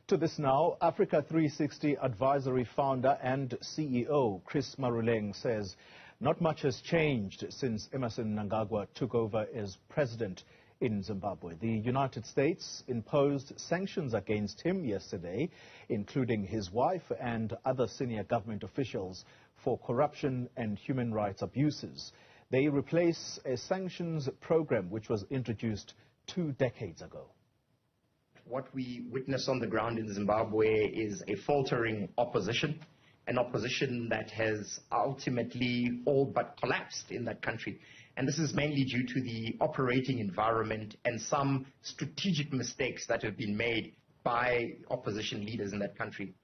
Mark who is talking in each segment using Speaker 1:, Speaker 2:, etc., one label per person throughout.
Speaker 1: To this now, Africa 360 Advisory founder and CEO Chris Maruleng says not much has changed since Emmerson Mnangagwa took over as president in Zimbabwe. The United States imposed sanctions against him yesterday, including his wife and other senior government officials for corruption and human rights abuses. They replace a sanctions program which was introduced 2 decades ago.
Speaker 2: What we witness on the ground in Zimbabwe is a faltering opposition, an opposition that has ultimately all but collapsed in that country. And this is mainly due to the operating environment and some strategic mistakes that have been made by opposition leaders in that country.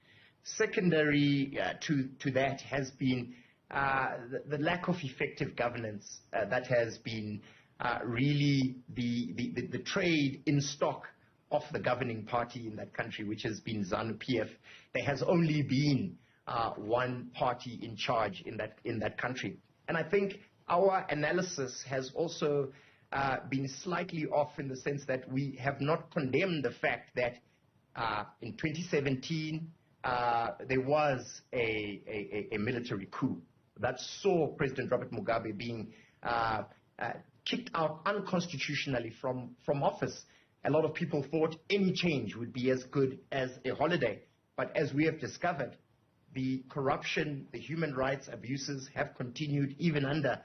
Speaker 2: Secondary to that has been the lack of effective governance that has been really the trade in stock of the governing party in that country, which has been Zanu Pf. There has only been one party in charge in that country. And I think our analysis has also been slightly off in the sense that we have not condemned the fact that in 2017 there was a military coup that saw President Robert Mugabe being kicked out unconstitutionally from office. A lot of people thought any change would be as good as a holiday. But as we have discovered, the corruption, the human rights abuses have continued even under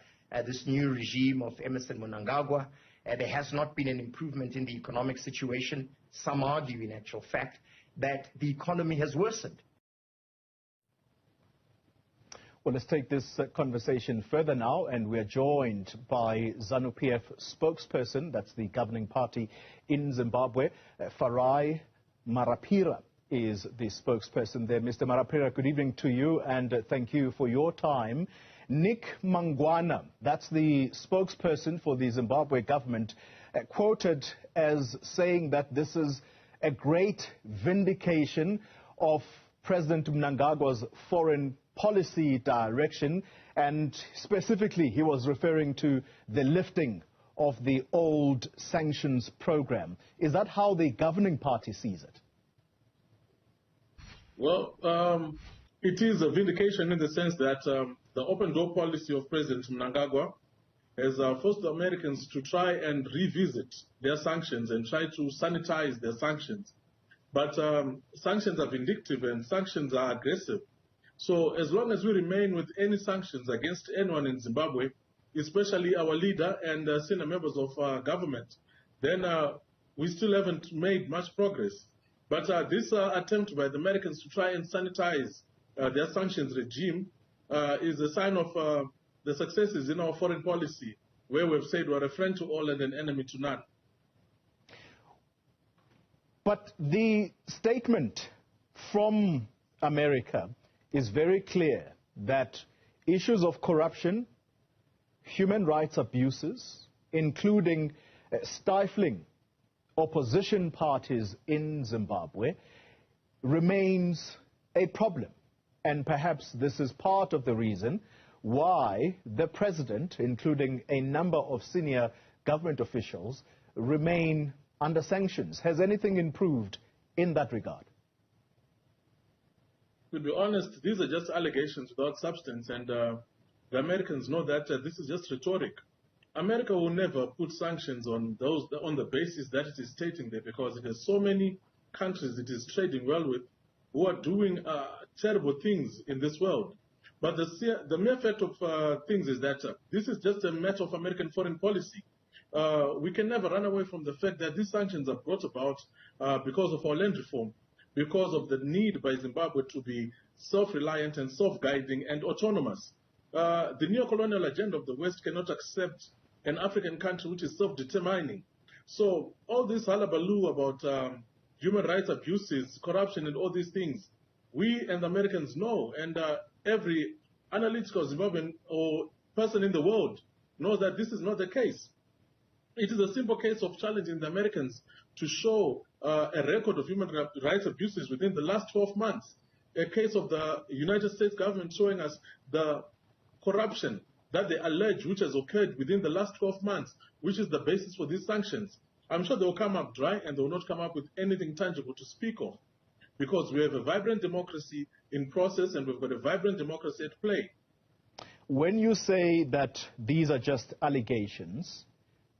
Speaker 2: this new regime of Emmerson Mnangagwa. There has not been an improvement in the economic situation. Some argue, in actual fact, that the economy has worsened.
Speaker 1: Well, let's take this conversation further now, and we're joined by Zanu Pf spokesperson, that's the governing party in Zimbabwe. Farai Marapira is the spokesperson there. Mr. Marapira, good evening to you, and thank you for your time. Nick Mangwana, that's the spokesperson for the Zimbabwe government, quoted as saying that this is a great vindication of President Mnangagwa's foreign policy direction, and specifically he was referring to the lifting of the old sanctions program. Is that how the governing party sees it?
Speaker 3: Well, it is a vindication in the sense that the open door policy of President Mnangagwa has forced the Americans to try and revisit their sanctions and try to sanitize their sanctions. But sanctions are vindictive and sanctions are aggressive. So as long as we remain with any sanctions against anyone in Zimbabwe, especially our leader and senior members of government, then we still haven't made much progress. But this attempt by the Americans to try and sanitize their sanctions regime is a sign of the successes in our foreign policy, where we've said we're a friend to all and an enemy to none.
Speaker 1: But the statement from America is very clear that issues of corruption, human rights abuses, including stifling opposition parties in Zimbabwe, remains a problem. And perhaps this is part of the reason why the president, including a number of senior government officials, remain under sanctions. Has anything improved in that regard?
Speaker 3: To be honest, these are just allegations without substance, and the Americans know that this is just rhetoric. America will never put sanctions on the basis that it is stating there, because it has so many countries it is trading well with who are doing terrible things in this world. But the mere fact of things is that this is just a matter of American foreign policy. We can never run away from the fact that these sanctions are brought about because of our land reform, because of the need by Zimbabwe to be self-reliant and self-guiding and autonomous. The neo-colonial agenda of the West cannot accept an African country which is self-determining. So all this hullabaloo about human rights abuses, corruption and all these things, we and the Americans know, and every analytical Zimbabwean or person in the world knows that this is not the case. It is a simple case of challenging the Americans to show a record of human rights abuses within the last 12 months. A case of the United States government showing us the corruption that they allege which has occurred within the last 12 months, which is the basis for these sanctions. I'm sure they will come up dry and they will not come up with anything tangible to speak of. because we have a vibrant democracy in process and we've got a vibrant democracy at play.
Speaker 1: When you say that these are just allegations,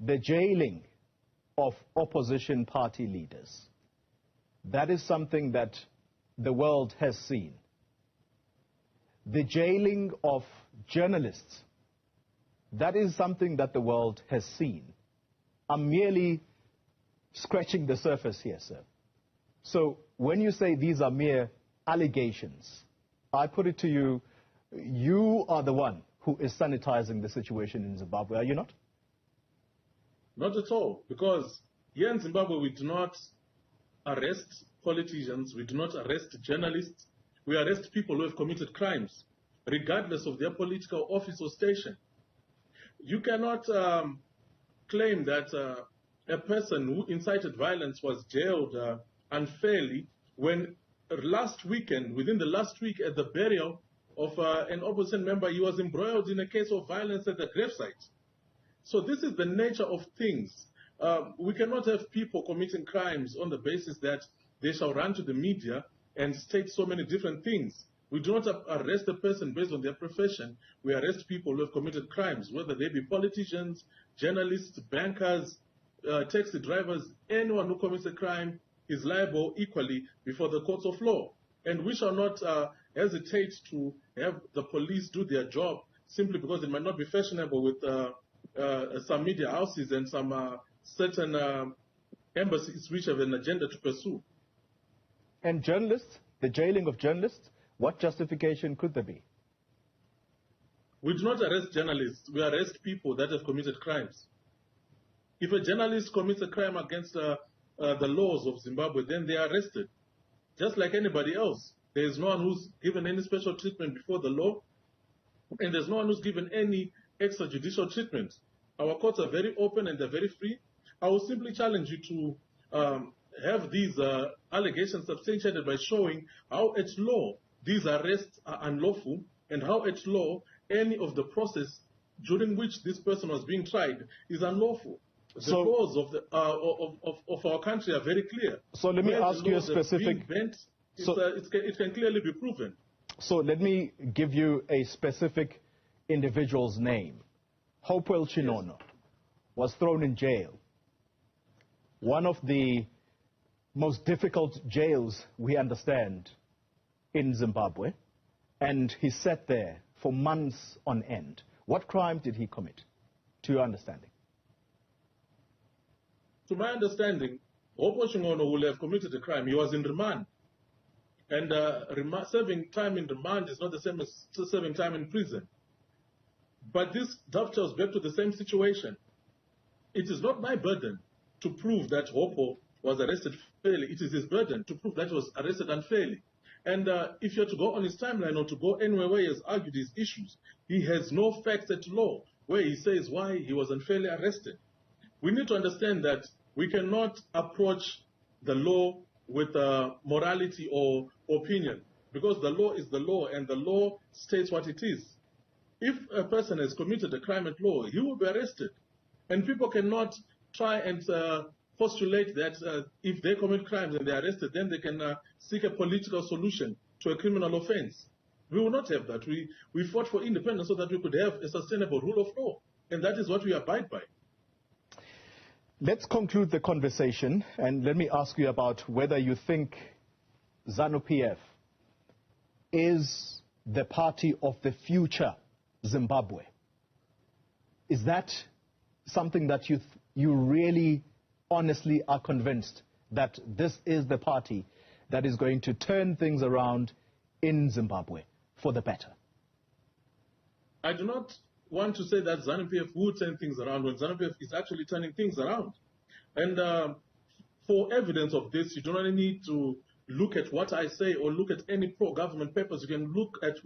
Speaker 1: the jailing of opposition party leaders, that is something that the world has seen. The jailing of journalists, that is something that the world has seen. I'm merely scratching the surface here, sir. So when you say these are mere allegations, I put it to you, you are the one who is sanitizing the situation in Zimbabwe, are you not?
Speaker 3: Not at all, because here in Zimbabwe we do not arrest politicians, we do not arrest journalists, we arrest people who have committed crimes, regardless of their political office or station. You cannot claim that a person who incited violence was jailed unfairly when last weekend, within the last week at the burial of an opposition member, he was embroiled in a case of violence at the gravesite. So this is the nature of things. We cannot have people committing crimes on the basis that they shall run to the media and state so many different things. We do not arrest a person based on their profession. We arrest people who have committed crimes, whether they be politicians, journalists, bankers, taxi drivers. Anyone who commits a crime is liable equally before the courts of law. And we shall not hesitate to have the police do their job simply because it might not be fashionable with some media houses and some certain embassies which have an agenda to pursue.
Speaker 1: And journalists, the jailing of journalists, what justification could there be?
Speaker 3: We do not arrest journalists. We arrest people that have committed crimes. If a journalist commits a crime against the laws of Zimbabwe, then they are arrested, just like anybody else. There is no one who's given any special treatment before the law, and there's no one who's given any extrajudicial treatment. Our courts are very open and they're very free. I will simply challenge you to have these allegations substantiated by showing how at law these arrests are unlawful and how at law any of the process during which this person was being tried is unlawful. The laws of our country are very clear.
Speaker 1: So let me ask you a specific...
Speaker 3: it can clearly be proven.
Speaker 1: So let me give you a specific individual's name. Hopewell Chinono was thrown in jail. One of the most difficult jails, we understand, in Zimbabwe. And he sat there for months on end. What crime did he commit, to your understanding?
Speaker 3: To my understanding, Hopewell Chinono will have committed a crime. He was in remand. And serving time in remand is not the same as serving time in prison. But this dovetails back to the same situation. It is not my burden to prove that Hopewell was arrested fairly. It is his burden to prove that he was arrested unfairly. And if you're to go on his timeline or to go anywhere where he has argued his issues, he has no facts at law where he says why he was unfairly arrested. We need to understand that we cannot approach the law with morality or opinion, because the law is the law and the law states what it is. If a person has committed a crime at law, he will be arrested. And people cannot try and postulate that if they commit crimes and they are arrested, then they can seek a political solution to a criminal offense. We will not have that. We fought for independence so that we could have a sustainable rule of law. And that is what we abide by.
Speaker 1: Let's conclude the conversation, and let me ask you about whether you think Zanu Pf is the party of the future Zimbabwe. Is that something that you really honestly are convinced that this is the party that is going to turn things around in Zimbabwe for the better?
Speaker 3: I do not want to say that Zanu Pf would turn things around when Zanu Pf is actually turning things around. And for evidence of this, you do not need to look at what I say or look at any pro-government papers. You can look at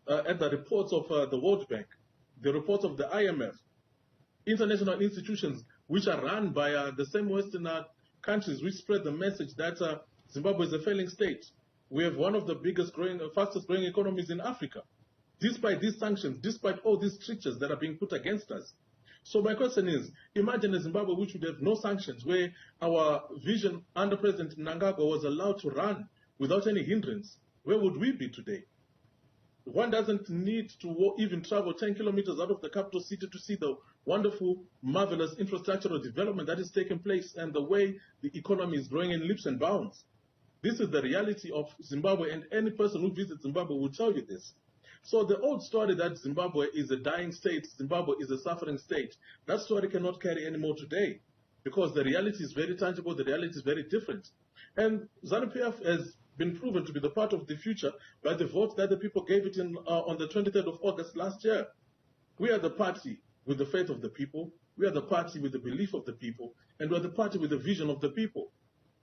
Speaker 3: the reports of the World Bank, the reports of the IMF, international institutions which are run by the same Western countries which spread the message that Zimbabwe is a failing state. We have one of the fastest growing economies in Africa. Despite these sanctions, despite all these strictures that are being put against us, So my question is, imagine a Zimbabwe which would have no sanctions, where our vision under President Mnangagwa was allowed to run without any hindrance. Where would we be today? One doesn't need to even travel 10 kilometers out of the capital city to see the wonderful, marvelous infrastructural development that is taking place and the way the economy is growing in leaps and bounds. This is the reality of Zimbabwe, and any person who visits Zimbabwe will tell you this. So the old story that Zimbabwe is a dying state, Zimbabwe is a suffering state, that story cannot carry anymore today, because the reality is very tangible, the reality is very different. And Zanu Pf has been proven to be the part of the future by the vote that the people gave it in on the 23rd of August last year. We are the party with the faith of the people, we are the party with the belief of the people, and we are the party with the vision of the people.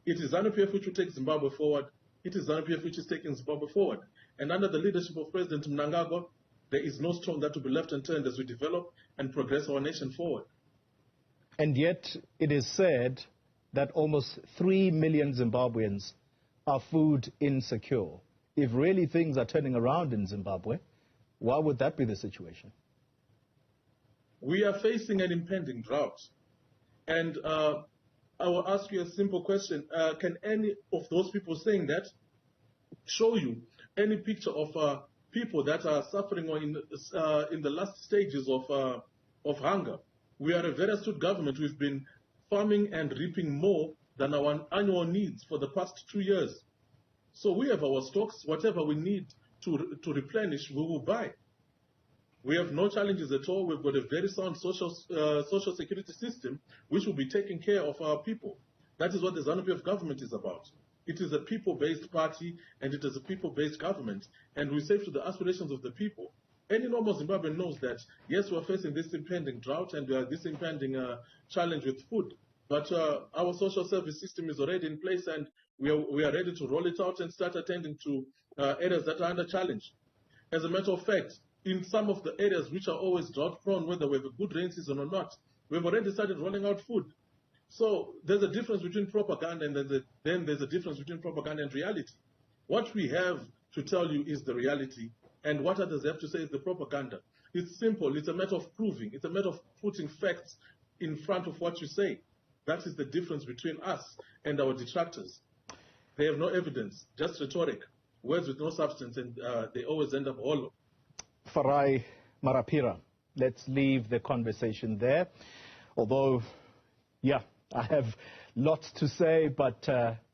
Speaker 3: It is Zanu Pf which will take Zimbabwe forward. It is Zanu Pf which is taking Zimbabwe forward. And under the leadership of President Mnangagwa, there is no stone that will be left unturned as we develop and progress our nation forward.
Speaker 1: And yet it is said that almost 3 million Zimbabweans are food insecure. If really things are turning around in Zimbabwe, why would that be the situation?
Speaker 3: We are facing an impending drought. And I will ask you a simple question. Can any of those people saying that show you any picture of people that are suffering or in the last stages of hunger? We are a very astute government. We've been farming and reaping more than our annual needs for the past 2 years. So we have our stocks. Whatever we need to replenish, we will buy. We have no challenges at all. We've got a very sound social security system which will be taking care of our people. That is what the Zanu Pf government is about. It is a people-based party, and it is a people-based government, and we say to the aspirations of the people. Any normal Zimbabwean knows that, yes, we're facing this impending drought and this impending challenge with food, but our social service system is already in place, and we are ready to roll it out and start attending to areas that are under challenge. As a matter of fact, in some of the areas which are always drought-prone, whether we have a good rain season or not, we've already started rolling out food. So there's a difference between propaganda and then there's a difference between propaganda and reality. What we have to tell you is the reality, and what others have to say is the propaganda. It's simple. It's a matter of proving. It's a matter of putting facts in front of what you say. That is the difference between us and our detractors. They have no evidence, just rhetoric, words with no substance, and they always end up hollow.
Speaker 1: Farai Marapira, let's leave the conversation there. Although, yeah, I have lots to say, but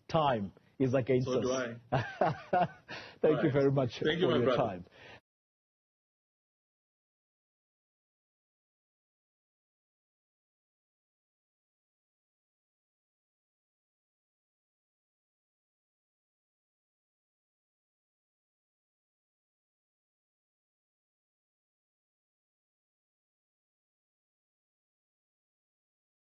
Speaker 1: time is against us.
Speaker 3: So do I.
Speaker 1: Thank you very much for your time.